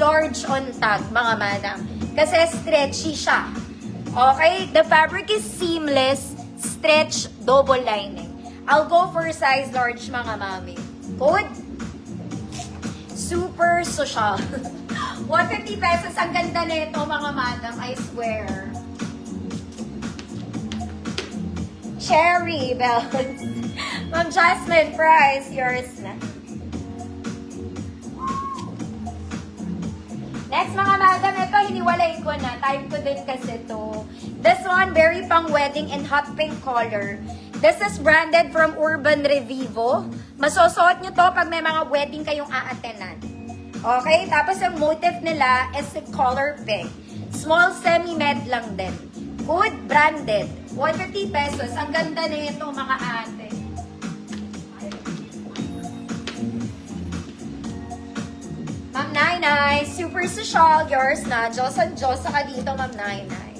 large on tag, mga madam. Kasi stretchy siya. Okay? The fabric is seamless, stretch, double lining. I'll go for size large, mga mami. Good? Super social. 150 pesos. Ang ganda nito, mga madam. I swear. Cherry bells. Ma'am Jasmine, price. Yours na. Next, mga madam, ito, hiniwalay ko na. Time ko din kasi to. This one, very pang wedding in hot pink color. This is branded from Urban Revivo. Masusuot nyo to pag may mga wedding kayong aatenan. Okay? Tapos yung motif nila is color pink. Small semi-med lang din. Good, branded. 150 pesos. Ang ganda na ito, mga ate. Ma'am Nainay, super social. Yours na. Diyos ang Diyos ka dito, Ma'am Nainay.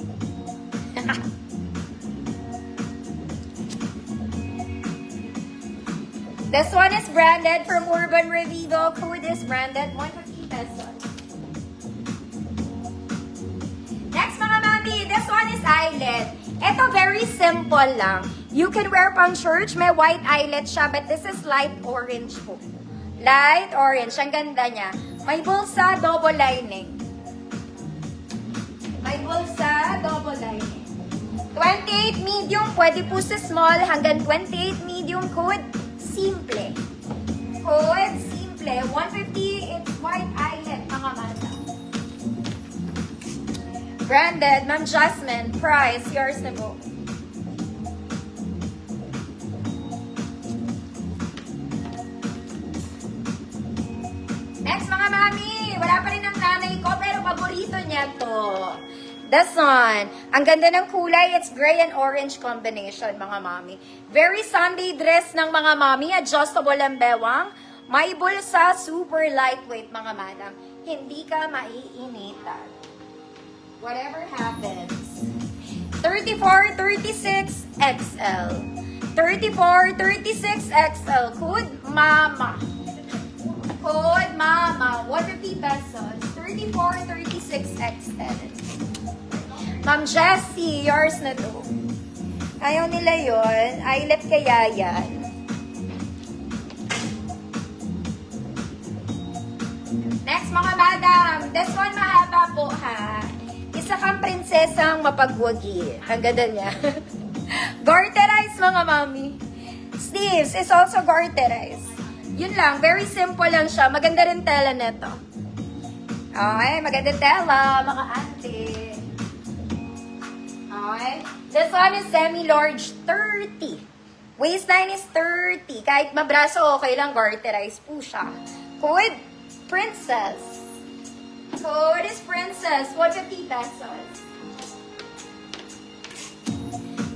This one is branded from Urban Revivo. Code is branded 150 pesos. Next, mga mami, this one is eyelet. Ito, very simple lang. You can wear pang church. May white eyelet siya, but this is light orange po. Light orange. Ang ganda niya. May bulsa, double lining. May bulsa, double lining. 28 medium, pwede po sa small. Hanggang 28 medium, code simple. Code simple. 150, it's white eyelet, mga mata. Branded, Ma'am Jasmine, price, yours na po. Next, mga mami, wala pa rin ang nanay ko, pero paborito niya to. This one, ang ganda ng kulay, it's gray and orange combination, mga mami. Very Sunday dress ng mga mami, adjustable ang bewang. May bulsa, super lightweight, mga madam. Hindi ka maiinitan. Whatever happens. 34, 36, XL. 34, 36, XL. Code Mama. Code Mama. 150 pesos. 34, 36, XL. Ma'am Jessie, yours na to. Ayaw nila yun. Eyelet kaya yan. Next, mga madam. This one mahaba po, ha. Isa kang prinsesang mapagwagi. Ang ganda niya. Garterize, mga mami. Sleeves is also garterize. Yun lang. Very simple lang siya. Maganda rin tela nito. Okay, maganda tela, mga ate. Okay. This one is semi-large, 30. Waistline is 30. Kahit mabraso, okay lang. Garterize po siya. Code Princess. Code is Princess. 150 pesos.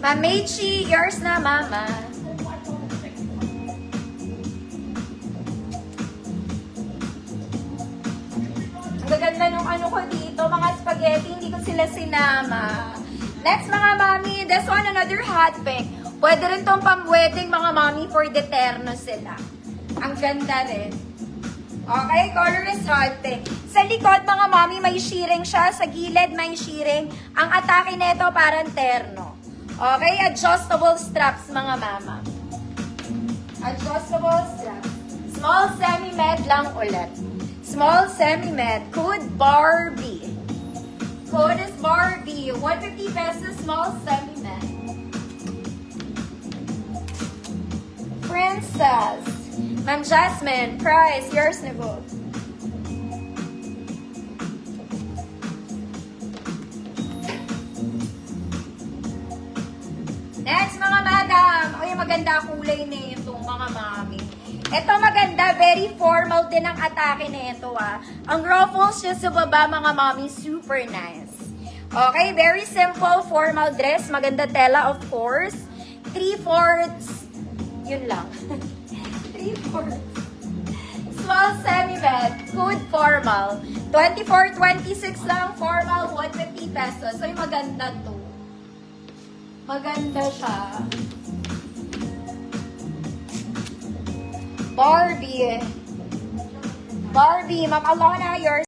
Ma'am Mechi, yours na, mama. Ang gaganda nung ano ko dito, mga spaghetti, hindi ko sila sinama. Next, mga mami, this one, another hot pink. Pwede rin tong pang-wedding, mga mami, for the terno sila. Ang ganda rin. Okay, color is hot pink. Sa likod, mga mami, may shearing siya. Sa gilid, may shearing. Ang atake nito parang terno. Okay, adjustable straps, mga mama. Adjustable straps. Small semi-med lang ulit. Small semi-med. Code Barbie. Code is Barbie. 150 pesos, small semi-med. Princess. Ma'am Jasmine, price, yours na po. Next, mga madam. Ay, maganda kulay na ito, mga mami. Ito maganda, very formal din ang atake na ito, ah. Ang ruffles niya sa baba, mga mami, super nice. Okay, very simple, formal dress. Maganda tela, of course. 3/4, yun lang. 3/4. Small semi-med, code formal. 24, 26 lang, formal, 150 pesos. So, maganda to. Maganda siya. Barbie. Barbie, Ma'am Alona, yours.